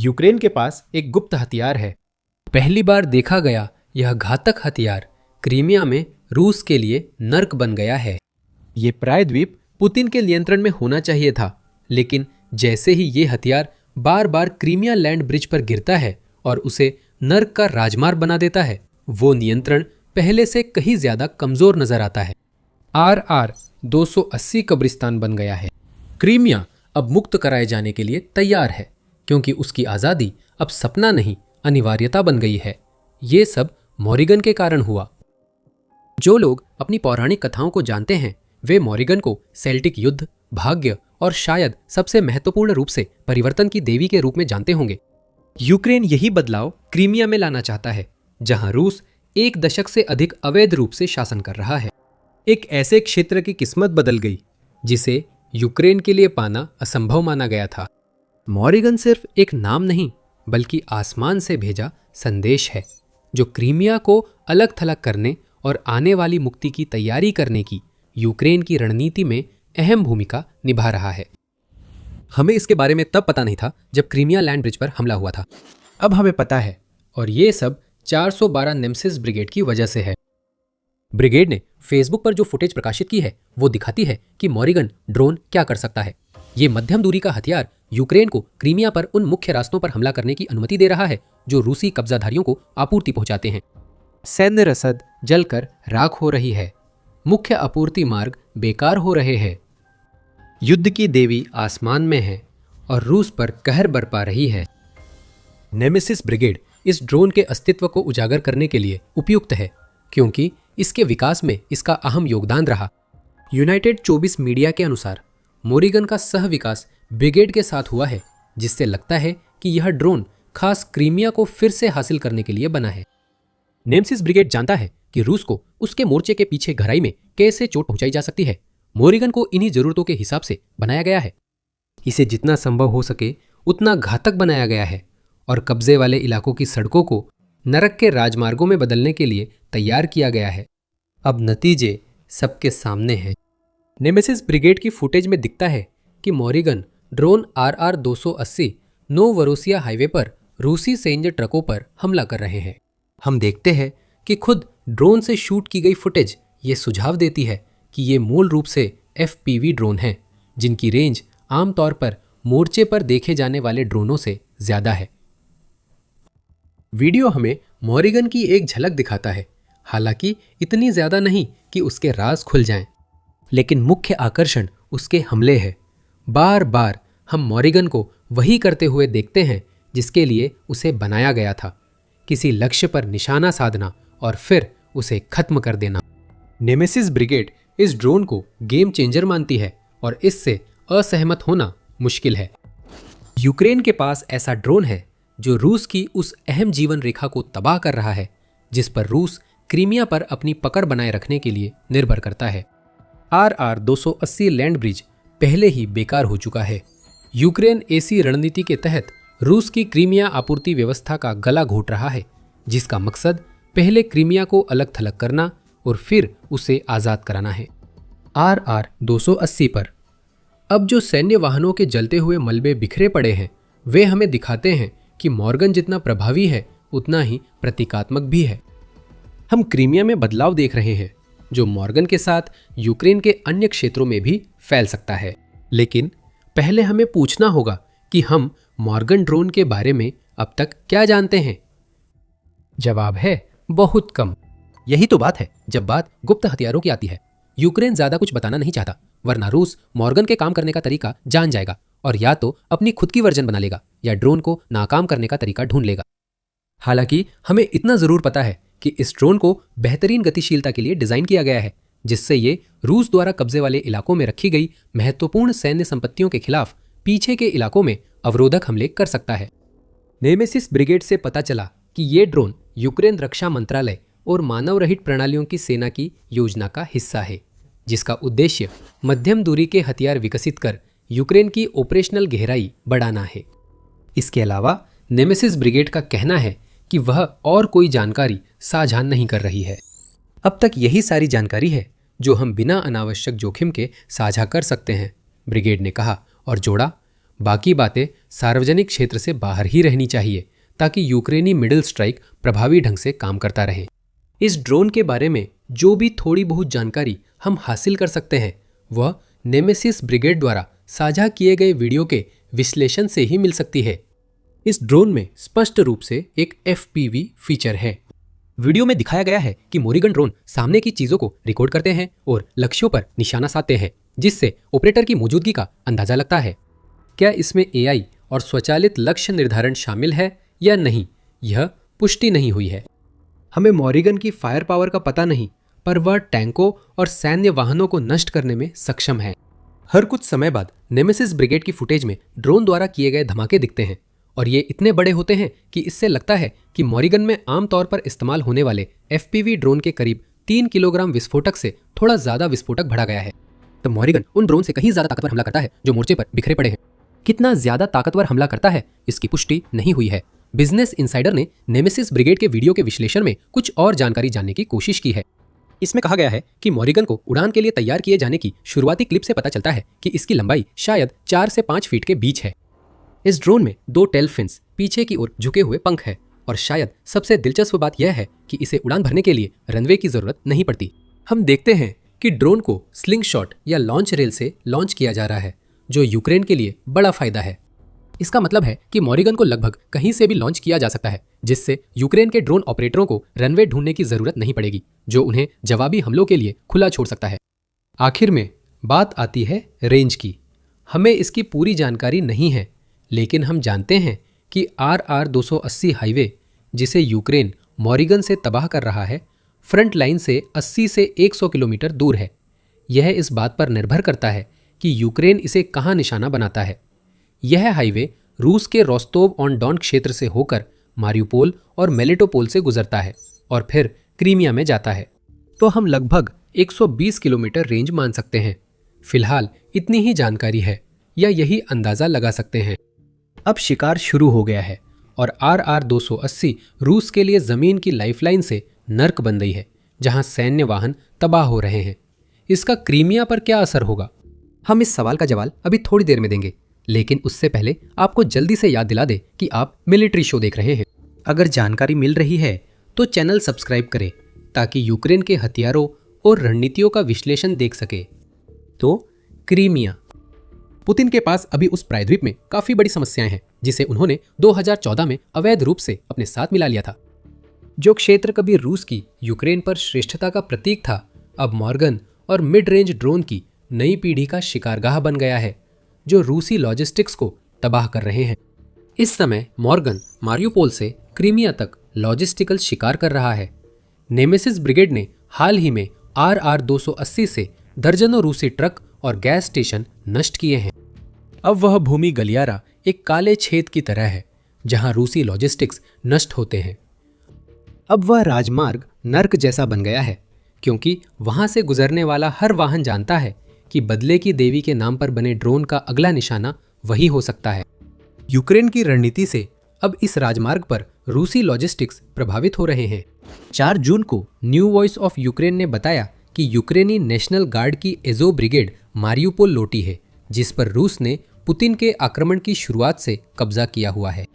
Ukraine के पास एक गुप्त हथियार है। पहली बार देखा गया यह घातक हथियार क्रीमिया में रूस के लिए नर्क बन गया है। ये प्रायद्वीप पुतिन के नियंत्रण में होना चाहिए था, लेकिन जैसे ही ये हथियार बार बार क्रीमिया लैंड ब्रिज पर गिरता है और उसे नर्क का राजमार्ग बना देता है, वो नियंत्रण पहले से कहीं ज्यादा कमजोर नजर आता है। RR 280 कब्रिस्तान बन गया है। क्रीमिया अब मुक्त कराए जाने के लिए तैयार है, क्योंकि उसकी आज़ादी अब सपना नहीं अनिवार्यता बन गई है। ये सब मॉरिगन के कारण हुआ। जो लोग अपनी पौराणिक कथाओं को जानते हैं वे मॉरिगन को सेल्टिक युद्ध, भाग्य और शायद सबसे महत्वपूर्ण रूप से परिवर्तन की देवी के रूप में जानते होंगे। यूक्रेन यही बदलाव क्रीमिया में लाना चाहता है, जहां रूस एक दशक से अधिक अवैध रूप से शासन कर रहा है। एक ऐसे क्षेत्र की किस्मत बदल गई जिसे यूक्रेन के लिए पाना असंभव माना गया था। मॉरिगन सिर्फ एक नाम नहीं बल्कि आसमान से भेजा संदेश है, जो क्रीमिया को अलग थलग करने और आने वाली मुक्ति की तैयारी करने की यूक्रेन की रणनीति में अहम भूमिका निभा रहा है। हमें इसके बारे में तब पता नहीं था जब क्रीमिया लैंड ब्रिज पर हमला हुआ था। अब हमें पता है, और ये सब 412 नेमेसिस ब्रिगेड की वजह से है। ब्रिगेड ने फेसबुक पर जो फुटेज प्रकाशित की है वो दिखाती है कि मॉरिगन ड्रोन क्या कर सकता है। ये मध्यम दूरी का हथियार यूक्रेन को क्रीमिया पर उन मुख्य रास्तों पर हमला करने की अनुमति दे रहा है जो रूसी कब्जाधारियों को आपूर्ति पहुंचाते हैं। सैन्य रसद जलकर राख हो रही है, मुख्य आपूर्ति मार्ग बेकार हो रहे हैं। युद्ध की देवी आसमान में है और रूस पर कहर बरपा रही है। नेमेसिस ब्रिगेड इस ड्रोन के अस्तित्व को उजागर करने के लिए उपयुक्त है, क्योंकि इसके विकास में इसका अहम योगदान रहा। यूनाइटेड 24 मीडिया के अनुसार मॉरिगन का सह विकास ब्रिगेड के साथ हुआ है, जिससे लगता है कि यह ड्रोन खास क्रीमिया को फिर से हासिल करने के लिए बना है। नेमेसिस ब्रिगेड जानता है कि रूस को उसके मोर्चे के पीछे गहराई में कैसे चोट पहुंचाई जा सकती है। मॉरिगन को इन्हीं जरूरतों के हिसाब से बनाया गया है। इसे जितना संभव हो सके उतना घातक बनाया गया है और कब्जे वाले इलाकों की सड़कों को नरक के राजमार्गों में बदलने के लिए तैयार किया गया है। अब नतीजे सबके सामने हैं। नेमेसिस ब्रिगेड की फुटेज में दिखता है कि मॉरिगन ड्रोन RR 280 नोवरोसिया हाईवे पर रूसी सैन्य ट्रकों पर हमला कर रहे हैं। हम देखते हैं कि खुद ड्रोन से शूट की गई फुटेज ये सुझाव देती है कि ये मूल रूप से FPV ड्रोन हैं, जिनकी रेंज आमतौर पर मोर्चे पर देखे जाने वाले ड्रोनों से ज्यादा है। वीडियो हमें मॉरिगन की एक झलक दिखाता है, हालांकि इतनी ज्यादा नहीं कि उसके राज खुल जाएं, लेकिन मुख्य आकर्षण उसके हमले है। बार बार हम मॉरिगन को वही करते हुए देखते हैं जिसके लिए उसे बनाया गया था, किसी लक्ष्य पर निशाना साधना और फिर उसे खत्म कर देना। नेमेसिस ब्रिगेड इस ड्रोन को गेम चेंजर मानती है और इससे असहमत होना मुश्किल है। यूक्रेन के पास ऐसा ड्रोन है जो रूस की उस अहम जीवन रेखा को तबाह कर रहा है जिस पर रूस क्रीमिया पर अपनी पकड़ बनाए रखने के लिए निर्भर करता है। RR 280 लैंड ब्रिज पहले ही बेकार हो चुका है। यूक्रेन ऐसी रणनीति के तहत रूस की क्रीमिया आपूर्ति व्यवस्था का गला घोट रहा है, जिसका मकसद पहले क्रीमिया को अलग थलग करना और फिर उसे आज़ाद कराना है। RR 280 पर अब जो सैन्य वाहनों के जलते हुए मलबे बिखरे पड़े हैं वे हमें दिखाते हैं कि मॉर्गन जितना प्रभावी है उतना ही प्रतीकात्मक भी है। हम क्रीमिया में बदलाव देख रहे हैं जो मॉर्गन के साथ यूक्रेन के अन्य क्षेत्रों में भी फैल सकता है। लेकिन पहले हमें पूछना होगा कि हम मॉर्गन ड्रोन के बारे में अब तक क्या जानते हैं। जवाब है बहुत कम। यही तो बात है जब बात गुप्त हथियारों की आती है। यूक्रेन ज्यादा कुछ बताना नहीं चाहता, वरना रूस मॉर्गन के काम करने का तरीका जान जाएगा और या तो अपनी खुद की वर्जन बना लेगा या ड्रोन को नाकाम करने का तरीका ढूंढ लेगा। हालांकि हमें इतना जरूर पता है कि इस ड्रोन को बेहतरीन गतिशीलता के लिए डिजाइन किया गया है, जिससे ये रूस द्वारा कब्जे वाले इलाकों में रखी गई महत्वपूर्ण सैन्य संपत्तियों के खिलाफ पीछे के इलाकों में अवरोधक हमले कर सकता है। नेमेसिस ब्रिगेड से पता चला कि ये ड्रोन यूक्रेन रक्षा मंत्रालय और मानव रहित प्रणालियों की सेना की योजना का हिस्सा है, जिसका उद्देश्य मध्यम दूरी के हथियार विकसित कर यूक्रेन की ऑपरेशनल गहराई बढ़ाना है। इसके अलावा नेमेसिस ब्रिगेड का कहना है कि वह और कोई जानकारी साझा नहीं कर रही है। अब तक यही सारी जानकारी है जो हम बिना अनावश्यक जोखिम के साझा कर सकते हैं, ब्रिगेड ने कहा और जोड़ा, बाकी बातें सार्वजनिक क्षेत्र से बाहर ही रहनी चाहिए ताकि यूक्रेनी मिडिल स्ट्राइक प्रभावी ढंग से काम करता रहे। इस ड्रोन के बारे में जो भी थोड़ी बहुत जानकारी हम हासिल कर सकते हैं वह नेमेसिस ब्रिगेड द्वारा साझा किए गए वीडियो के विश्लेषण से ही मिल सकती है। इस ड्रोन में स्पष्ट रूप से एक FPV फीचर है। वीडियो में दिखाया गया है कि मोरिगन ड्रोन सामने की चीजों को रिकॉर्ड करते हैं और लक्ष्यों पर निशाना साधते हैं, जिससे ऑपरेटर की मौजूदगी का अंदाजा लगता है। क्या इसमें AI और स्वचालित लक्ष्य निर्धारण शामिल है या नहीं, यह पुष्टि नहीं हुई है। हमें मोरिगन की फायर पावर का पता नहीं, पर वह टैंकों और सैन्य वाहनों को नष्ट करने में सक्षम है। हर कुछ समय बाद नेमेसिस ब्रिगेड की फुटेज में ड्रोन द्वारा किए गए धमाके दिखते हैं और ये इतने बड़े होते हैं कि इससे लगता है कि मोरिगन में आमतौर पर इस्तेमाल होने वाले FPV ड्रोन के करीब 3 किलोग्राम विस्फोटक से थोड़ा ज्यादा विस्फोटक भरा गया है। तो मोरिगन उन ड्रोन से कहीं ज्यादा ताकतवर हमला करता है जो मोर्चे पर बिखरे पड़े हैं। कितना ज्यादा ताकतवर हमला करता है इसकी पुष्टि नहीं हुई है। बिजनेस इनसाइडर ने नेमेसिस ब्रिगेड के वीडियो के विश्लेषण में कुछ और जानकारी जानने की कोशिश की है। इसमें कहा गया है कि मोरिगन को उड़ान के लिए तैयार किए जाने की शुरुआती क्लिप से पता चलता है कि इसकी लंबाई शायद 4 से 5 फीट के बीच है। इस ड्रोन में 2 टेल फिन्स, पीछे की ओर झुके हुए पंख है और शायद सबसे दिलचस्प बात यह है कि इसे उड़ान भरने के लिए रनवे की जरूरत नहीं पड़ती। हम देखते हैं कि ड्रोन को स्लिंग शॉट या लॉन्च रेल से लॉन्च किया जा रहा है, जो यूक्रेन के लिए बड़ा फायदा है। इसका मतलब है कि मोरिगन को लगभग कहीं से भी लॉन्च किया जा सकता है, जिससे यूक्रेन के ड्रोन ऑपरेटरों को रनवे ढूंढने की जरूरत नहीं पड़ेगी, जो उन्हें जवाबी हमलों के लिए खुला छोड़ सकता है। आखिर में बात आती है रेंज की। हमें इसकी पूरी जानकारी नहीं है, लेकिन हम जानते हैं कि RR-280 हाईवे, जिसे यूक्रेन मोरिगन से तबाह कर रहा है, फ्रंट लाइन से 80 से 100 किलोमीटर दूर है। यह इस बात पर निर्भर करता है कि यूक्रेन इसे कहाँ निशाना बनाता है। यह हाईवे रूस के रोस्टोव ऑन डॉन क्षेत्र से होकर मारियोपोल और मेलिटोपोल से गुजरता है और फिर क्रीमिया में जाता है। तो हम लगभग 120 किलोमीटर रेंज मान सकते हैं। फिलहाल इतनी ही जानकारी है या यही अंदाजा लगा सकते हैं। अब शिकार शुरू हो गया है और RR-280 रूस के लिए जमीन की लाइफलाइन से नर्क बन गई है, जहां सैन्य वाहन तबाह हो रहे हैं। इसका क्रीमिया पर क्या असर होगा? हम इस सवाल का जवाब अभी थोड़ी देर में देंगे, लेकिन उससे पहले आपको जल्दी से याद दिला दे कि आप मिलिट्री शो देख रहे हैं। अगर जानकारी मिल रही है तो चैनल सब्सक्राइब करें ताकि यूक्रेन के हथियारों और रणनीतियों का विश्लेषण देख सके। तो क्रीमिया। पुतिन के पास अभी उस प्रायद्वीप में काफी बड़ी समस्याएं हैं, जिसे उन्होंने 2014 में अवैध रूप से अपने साथ मिला लिया था। जो क्षेत्र कभी रूस की यूक्रेन पर श्रेष्ठता का प्रतीक था, अब मॉर्गन और मिड रेंज ड्रोन की नई पीढ़ी का शिकारगाह बन गया है, जो रूसी लॉजिस्टिक्स को तबाह कर रहे हैं। इस समय मॉर्गन मारियोपोल से क्रीमिया तक लॉजिस्टिकल शिकार कर रहा है। नेमेसिस ब्रिगेड ने हाल ही में RR-280 से दर्जनों रूसी ट्रक और गैस स्टेशन नष्ट किए हैं। अब वह भूमि गलियारा एक काले छेद की तरह है, जहां रूसी लॉजिस्टिक्स नष्ट होते हैं। अब वह राजमार्ग नर्क जैसा बन गया है, क्योंकि वहां से गुजरने वाला हर वाहन जानता है कि बदले की देवी के नाम पर बने ड्रोन का अगला निशाना वही हो सकता है। यूक्रेन की रणनीति से अब इस राजमार्ग पर रूसी लॉजिस्टिक्स प्रभावित हो रहे हैं। 4 जून को न्यू वॉइस ऑफ यूक्रेन ने बताया कि यूक्रेनी नेशनल गार्ड की एजो ब्रिगेड मारियोपोल लौटी है, जिस पर रूस ने पुतिन के आक्रमण की शुरुआत से कब्जा किया हुआ है।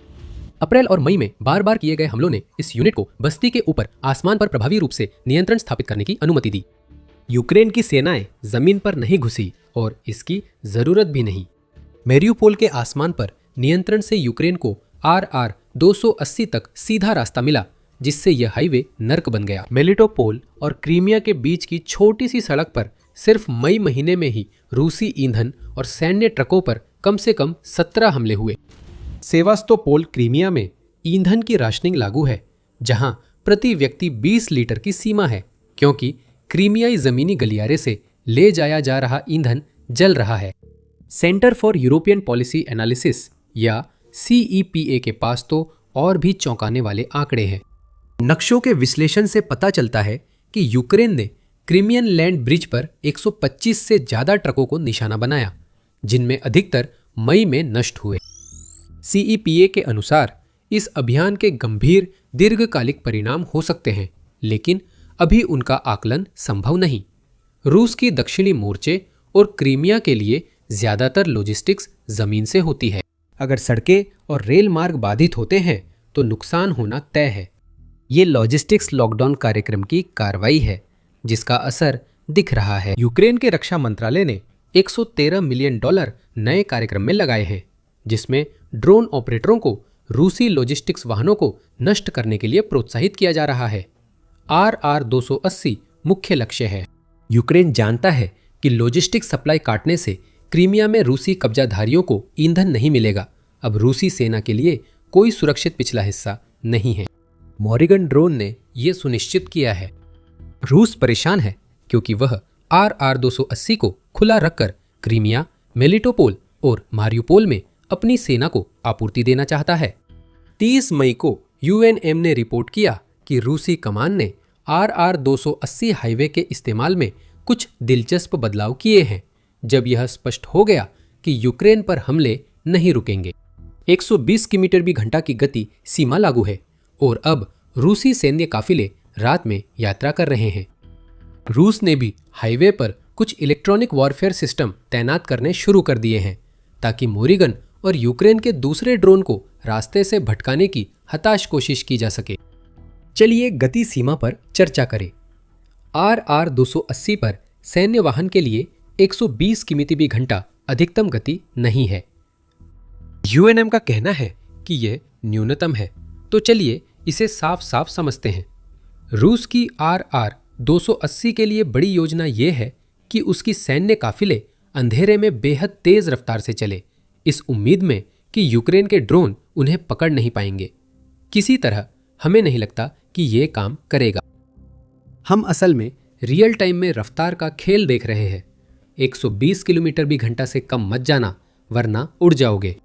अप्रैल और मई में बार बार किए गए हमलों ने इस यूनिट को बस्ती के ऊपर आसमान पर प्रभावी रूप से नियंत्रण स्थापित करने की अनुमति दी। यूक्रेन की सेनाएं जमीन पर नहीं घुसी और इसकी जरूरत भी नहीं। मैरियोपोल के आसमान पर नियंत्रण से यूक्रेन को RR-280 तक सीधा रास्ता मिला, जिससे यह हाईवे नर्क बन गया। मेलिटोपोल और क्रीमिया के बीच की छोटी सी सड़क पर सिर्फ मई महीने में ही रूसी ईंधन और सैन्य ट्रकों पर कम से कम 17 हमले हुए। सेवास्तोपोल क्रीमिया में ईंधन की राशनिंग लागू है, जहां प्रति व्यक्ति 20 लीटर की सीमा है, क्योंकि क्रीमियाई जमीनी गलियारे से ले जाया जा रहा ईंधन जल रहा है। Centre for European policy analysis या CEPA के पास तो और भी चौंकाने वाले आंकड़े हैं। नक्शों के विश्लेषण से पता चलता है कि यूक्रेन ने क्रीमियन लैंड ब्रिज पर 125 से ज्यादा ट्रकों को निशाना बनाया, जिनमें अधिकतर मई में नष्ट हुए। CEPA के अनुसार इस अभियान के गंभीर दीर्घकालिक परिणाम हो सकते हैं, लेकिन अभी उनका आकलन संभव नहीं। रूस की दक्षिणी मोर्चे और क्रीमिया के लिए ज्यादातर लॉजिस्टिक्स जमीन से होती है। अगर सड़कें और रेल मार्ग बाधित होते हैं तो नुकसान होना तय है। ये लॉजिस्टिक्स लॉकडाउन कार्यक्रम की कार्रवाई है जिसका असर दिख रहा है। यूक्रेन के रक्षा मंत्रालय ने $113 मिलियन नए कार्यक्रम में लगाए हैं, जिसमें ड्रोन ऑपरेटरों को रूसी लॉजिस्टिक्स वाहनों को नष्ट करने के लिए प्रोत्साहित किया जा रहा है। RR-280 मुख्य लक्ष्य है। यूक्रेन जानता है कि लॉजिस्टिक्स सप्लाई काटने से क्रीमिया में रूसी कब्जाधारियों को ईंधन नहीं मिलेगा। अब रूसी सेना के लिए कोई सुरक्षित पिछला हिस्सा नहीं है। मॉरिगन ड्रोन ने यह सुनिश्चित किया है। रूस परेशान है क्योंकि वह RR-280 को खुला रखकर क्रीमिया, मेलिटोपोल और मारियोपोल में अपनी सेना को आपूर्ति देना चाहता है। 30 मई को UNM ने रिपोर्ट किया कि रूसी कमान ने RR-280 हाईवे के इस्तेमाल में कुछ दिलचस्प बदलाव किए हैं, जब यह स्पष्ट हो गया कि यूक्रेन पर हमले नहीं रुकेंगे। 120 किमी/घंटा की गति सीमा लागू है और अब रूसी सैन्य काफिले रात में यात्रा कर रहे हैं। रूस ने भी हाईवे पर कुछ इलेक्ट्रॉनिक वॉरफेयर सिस्टम तैनात करने शुरू कर दिए हैं ताकि मोरिगन और यूक्रेन के दूसरे ड्रोन को रास्ते से भटकाने की हताश कोशिश की जा सके। चलिए गति सीमा पर चर्चा करें। RR-280 पर सैन्य वाहन के लिए 120 किमी/घंटा अधिकतम गति नहीं है। UNM का कहना है कि यह न्यूनतम है, तो चलिए इसे साफ साफ समझते हैं। रूस की RR-280 के लिए बड़ी योजना यह है कि उसकी सैन्य काफिले अंधेरे में बेहद तेज रफ्तार से चले, इस उम्मीद में कि यूक्रेन के ड्रोन उन्हें पकड़ नहीं पाएंगे। किसी तरह हमें नहीं लगता कि यह काम करेगा। हम असल में रियल टाइम में रफ्तार का खेल देख रहे हैं। 120 किमी/घंटा से कम मत जाना, वरना उड़ जाओगे।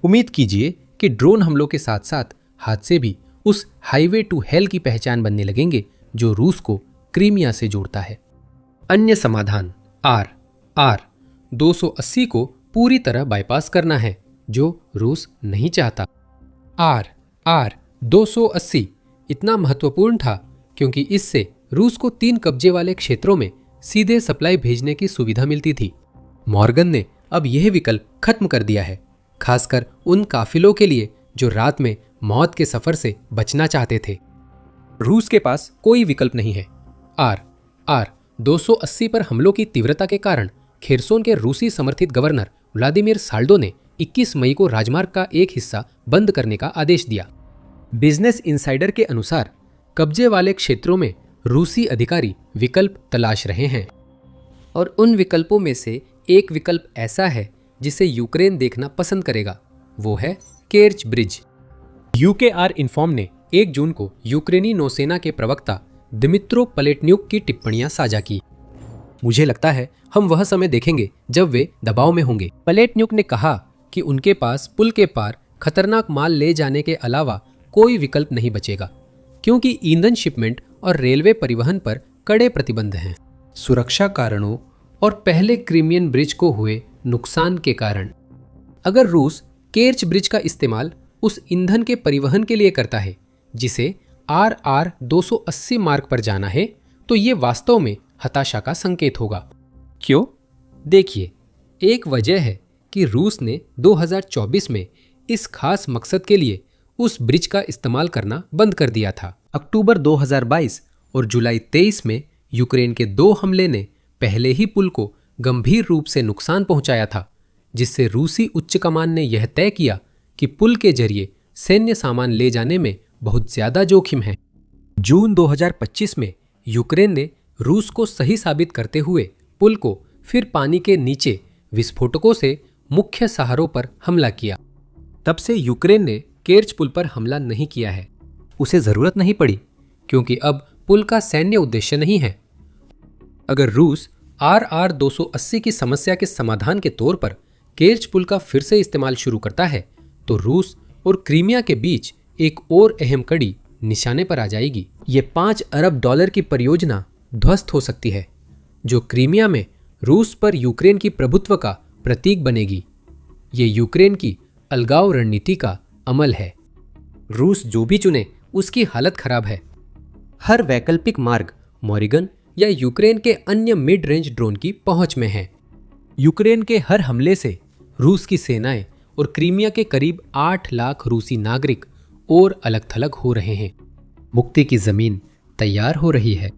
उम्मीद कीजिए कि ड्रोन हमलों के साथ साथ हादसे भी उस हाईवे टू हेल की पहचान बनने लगेंगे जो रूस को क्रीमिया से जोड़ता है। अन्य समाधान RR-280 को पूरी तरह बाईपास करना है, जो रूस नहीं चाहता। RR-280 इतना महत्वपूर्ण था क्योंकि इससे रूस को 3 कब्जे वाले क्षेत्रों में सीधे सप्लाई भेजने की सुविधा मिलती थी। मॉर्गन ने अब यह विकल्प खत्म कर दिया है, खासकर उन काफिलों के लिए जो रात में मौत के सफर से बचना चाहते थे। रूस के पास कोई विकल्प नहीं है। RR-280 पर हमलों की तीव्रता के कारण खेरसोन के रूसी समर्थित गवर्नर व्लादिमीर साल्डो ने 21 मई को राजमार्ग का एक हिस्सा बंद करने का आदेश दिया। बिजनेस इनसाइडर के अनुसार कब्जे वाले क्षेत्रों में रूसी अधिकारी विकल्प तलाश रहे हैं और उन विकल्पों में से एक विकल्प ऐसा है जिसे यूक्रेन देखना पसंद करेगा, वो है केर्च ब्रिज। UKR इन्फॉर्म ने 1 जून को यूक्रेनी नौसेना के प्रवक्ता दिमित्रो पलेटन्युक की टिप्पणियां साझा की। मुझे लगता है हम वह समय देखेंगे जब वे दबाव में होंगे। पलेटन्युक ने कहा कि उनके पास पुल के पार खतरनाक माल ले जाने के अलावा कोई विकल्प नहीं बचेगा, क्योंकि ईंधन शिपमेंट और रेलवे परिवहन पर कड़े प्रतिबंध हैं। सुरक्षा कारणों और पहले क्रीमियन ब्रिज को हुए नुकसान के कारण अगर रूस केर्च ब्रिज का इस्तेमाल उस ईंधन के परिवहन के लिए करता है जिसे RR-280 मार्ग पर जाना है, तो ये वास्तव में हताशा का संकेत होगा। क्यों? देखिए, एक वजह है कि रूस ने 2024 में इस खास मकसद के लिए उस ब्रिज का इस्तेमाल करना बंद कर दिया था। अक्टूबर 2022 और जुलाई 23 में यूक्रेन के 2 हमले ने पहले ही पुल को गंभीर रूप से नुकसान पहुंचाया था, जिससे रूसी उच्च कमान ने यह तय किया कि पुल के जरिए सैन्य सामान ले जाने में बहुत ज्यादा जोखिम है। जून 2025 में यूक्रेन ने रूस को सही साबित करते हुए पुल को फिर पानी के नीचे विस्फोटकों से मुख्य सहारों पर हमला किया। तब से यूक्रेन ने केर्च पुल पर हमला नहीं किया है। उसे जरूरत नहीं पड़ी क्योंकि अब पुल का सैन्य उद्देश्य नहीं है। अगर रूस RR-280 की समस्या के समाधान के तौर पर केर्च पुल का फिर से इस्तेमाल शुरू करता है, तो रूस और क्रीमिया के बीच एक और अहम कड़ी निशाने पर आ जाएगी। ये $5 अरब की परियोजना ध्वस्त हो सकती है, जो क्रीमिया में रूस पर यूक्रेन की प्रभुत्व का प्रतीक बनेगी। ये यूक्रेन की अलगाव रणनीति का अमल है। रूस जो भी चुने उसकी हालत खराब है। हर वैकल्पिक मार्ग मॉरिगन या यूक्रेन के अन्य मिड रेंज ड्रोन की पहुंच में है। यूक्रेन के हर हमले से रूस की सेनाएं और क्रीमिया के करीब 8 लाख रूसी नागरिक और अलग थलग हो रहे हैं। मुक्ति की जमीन तैयार हो रही है।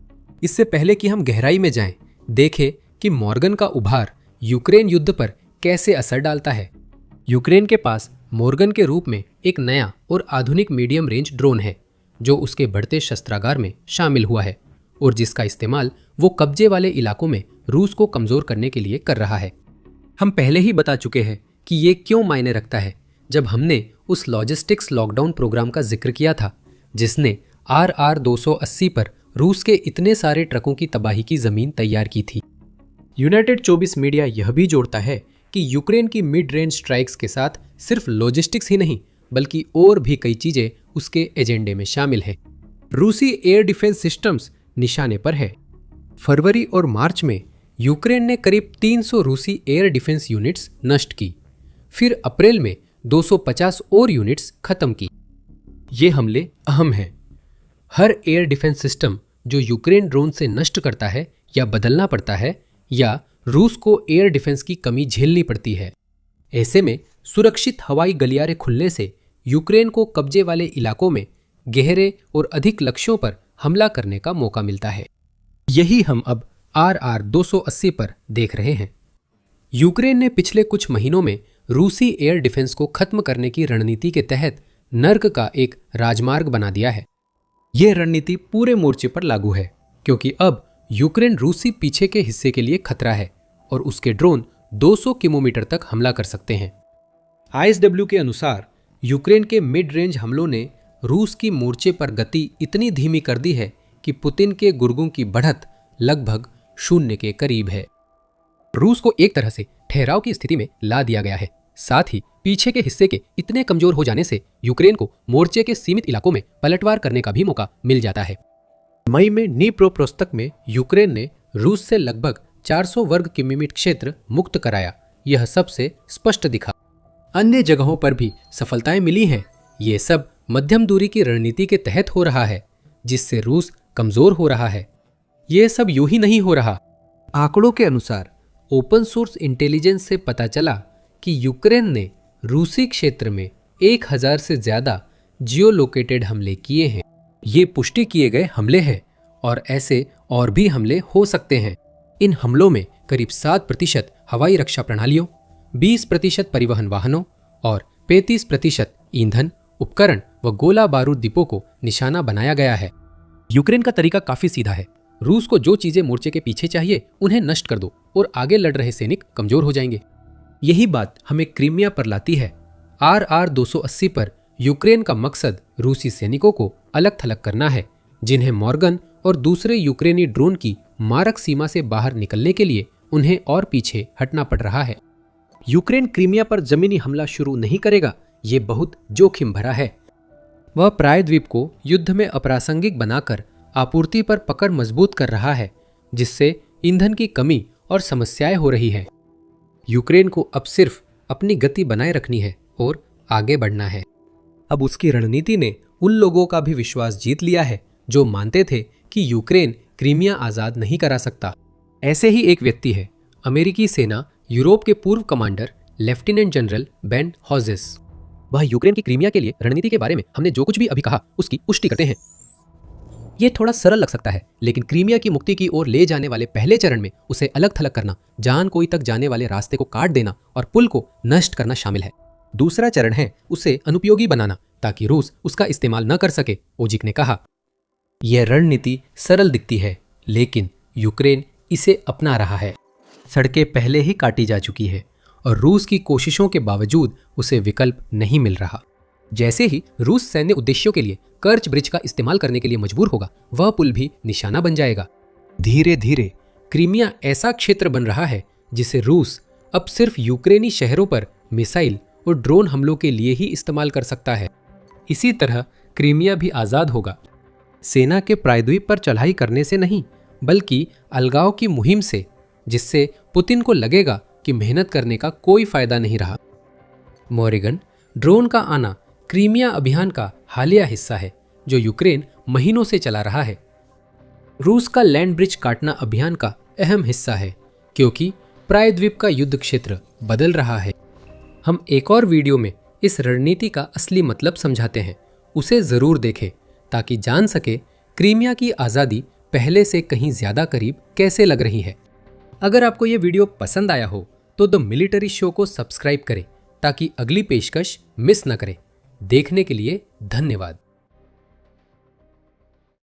इससे पहले कि हम गहराई में जाएं, देखें कि मॉर्गन का उभार यूक्रेन युद्ध पर कैसे असर डालता है। यूक्रेन के पास मॉर्गन के रूप में एक नया और आधुनिक मीडियम रेंज ड्रोन है जो उसके बढ़ते शस्त्रागार में शामिल हुआ है और जिसका इस्तेमाल वो कब्जे वाले इलाकों में रूस को कमजोर करने के लिए कर रहा है। हम पहले ही बता चुके हैं कि ये क्यों मायने रखता है जब हमने उस लॉजिस्टिक्स लॉकडाउन प्रोग्राम का जिक्र किया था जिसने RR-280 पर रूस के इतने सारे ट्रकों की तबाही की जमीन तैयार की थी। यूनाइटेड 24 मीडिया यह भी जोड़ता है कि यूक्रेन की मिड रेंज स्ट्राइक्स के साथ सिर्फ लॉजिस्टिक्स ही नहीं बल्कि और भी कई चीजें उसके एजेंडे में शामिल हैं। रूसी एयर डिफेंस सिस्टम्स निशाने पर है। फरवरी और मार्च में यूक्रेन ने करीब 300 रूसी एयर डिफेंस यूनिट्स नष्ट की। फिर अप्रैल में 250 और यूनिट्स खत्म की। ये हमले अहम हैं। हर एयर डिफेंस सिस्टम जो यूक्रेन ड्रोन से नष्ट करता है या बदलना पड़ता है या रूस को एयर डिफेंस की कमी झेलनी पड़ती है। ऐसे में सुरक्षित हवाई गलियारे खुलने से यूक्रेन को कब्जे वाले इलाकों में गहरे और अधिक लक्ष्यों पर हमला करने का मौका मिलता है। यही हम अब RR-280 पर देख रहे हैं। यूक्रेन ने पिछले कुछ महीनों में रूसी एयर डिफेंस को खत्म करने की रणनीति के तहत नर्क का एक राजमार्ग बना दिया है। यह रणनीति पूरे मोर्चे पर लागू है क्योंकि अब यूक्रेन रूसी पीछे के हिस्से के लिए खतरा है और उसके ड्रोन 200 किलोमीटर तक हमला कर सकते हैं। ISW के अनुसार यूक्रेन के मिड रेंज हमलों ने रूस की मोर्चे पर गति इतनी धीमी कर दी है कि पुतिन के गुर्गों की बढ़त लगभग शून्य के करीब है। रूस को एक तरह से ठहराव की स्थिति में ला दिया गया है। साथ ही पीछे के हिस्से के इतने कमजोर हो जाने से यूक्रेन को मोर्चे के सीमित इलाकों में पलटवार करने का भी मौका मिल जाता है। मई में नीप्रोप्रोस्तक में यूक्रेन ने रूस से लगभग 400 वर्ग किलोमीटर क्षेत्र मुक्त कराया। यह सबसे स्पष्ट दिखा। अन्य जगहों पर भी सफलताएं मिली हैं। ये सब मध्यम दूरी की रणनीति के तहत हो रहा है जिससे रूस कमजोर हो रहा है। ये सब यूं ही नहीं हो रहा। आंकड़ों के अनुसार ओपन सोर्स इंटेलिजेंस से पता चला कि यूक्रेन ने रूसी क्षेत्र में 1000 से ज्यादा जियो लोकेटेड हमले किए हैं। ये पुष्टि किए गए हमले हैं और ऐसे और भी हमले हो सकते हैं। इन हमलों में करीब 7% हवाई रक्षा प्रणालियों, 20% परिवहन वाहनों और 35% ईंधन, उपकरण व गोला बारूद डिपो को निशाना बनाया गया है। यूक्रेन का तरीका काफी सीधा है। रूस को जो चीजें मोर्चे के पीछे चाहिए उन्हें नष्ट कर दो और आगे लड़ रहे सैनिक कमजोर हो जाएंगे। यही बात हमें क्रीमिया पर लाती है। RR-280 पर यूक्रेन का मकसद रूसी सैनिकों को अलग थलग करना है जिन्हें मॉर्गन और दूसरे यूक्रेनी ड्रोन की मारक सीमा से बाहर निकलने के लिए उन्हें और पीछे हटना पड़ रहा है। यूक्रेन क्रीमिया पर जमीनी हमला शुरू नहीं करेगा। ये बहुत जोखिम भरा है। वह प्रायद्वीप को युद्ध में अप्रासंगिक बनाकर आपूर्ति पर पकड़ मजबूत कर रहा है जिससे ईंधन की कमी और समस्याएं हो रही है। यूक्रेन को अब सिर्फ अपनी गति बनाए रखनी है और आगे बढ़ना है। अब उसकी रणनीति ने उन लोगों का भी विश्वास जीत लिया है जो मानते थे कि यूक्रेन क्रीमिया आजाद नहीं करा सकता। ऐसे ही एक व्यक्ति है अमेरिकी सेना यूरोप के पूर्व commander lieutenant general Ben Hodges. वह यूक्रेन की क्रीमिया के लिए रणनीति के बारे में हमने जो कुछ भी अभी कहा उसकी पुष्टि करते हैं। यह थोड़ा सरल लग सकता है लेकिन क्रीमिया की मुक्ति की ओर ले जाने वाले पहले चरण में उसे अलग थलग करना, जान कोई तक जाने वाले रास्ते को काट देना और पुल को नष्ट करना शामिल है। दूसरा चरण है उसे अनुपयोगी बनाना ताकि रूस उसका इस्तेमाल न कर सके, ओजिक ने कहा। यह रणनीति सरल दिखती है लेकिन यूक्रेन इसे अपना रहा है। सड़कें पहले ही काटी जा चुकी है और रूस की कोशिशों के बावजूद उसे विकल्प नहीं मिल रहा। जैसे ही रूस सैन्य उद्देश्यों के लिए कर्च ब्रिज का इस्तेमाल करने के लिए मजबूर होगा, वह पुल भी निशाना बन जाएगा। धीरे धीरे क्रीमिया ऐसा क्षेत्र बन रहा है जिसे रूस अब सिर्फ यूक्रेनी शहरों पर मिसाइल और ड्रोन हमलों के लिए ही इस्तेमाल कर सकता है। इसी तरह क्रीमिया भी आज़ाद होगा, सेना के प्रायद्वीप पर चढ़ाई करने से नहीं बल्कि अलगाव की मुहिम से, जिससे पुतिन को लगेगा कि मेहनत करने का कोई फायदा नहीं रहा। मॉरिगन ड्रोन का आना क्रीमिया अभियान का हालिया हिस्सा है जो यूक्रेन महीनों से चला रहा है। रूस का लैंड ब्रिज काटना अभियान का अहम हिस्सा है क्योंकि प्रायद्वीप का युद्ध क्षेत्र बदल रहा है। हम एक और वीडियो में इस रणनीति का असली मतलब समझाते हैं, उसे ज़रूर देखें ताकि जान सके क्रीमिया की आज़ादी पहले से कहीं ज़्यादा करीब कैसे लग रही है। अगर आपको ये वीडियो पसंद आया हो तो द मिलिट्री शो को सब्सक्राइब करें ताकि अगली पेशकश मिस न करें। देखने के लिए धन्यवाद।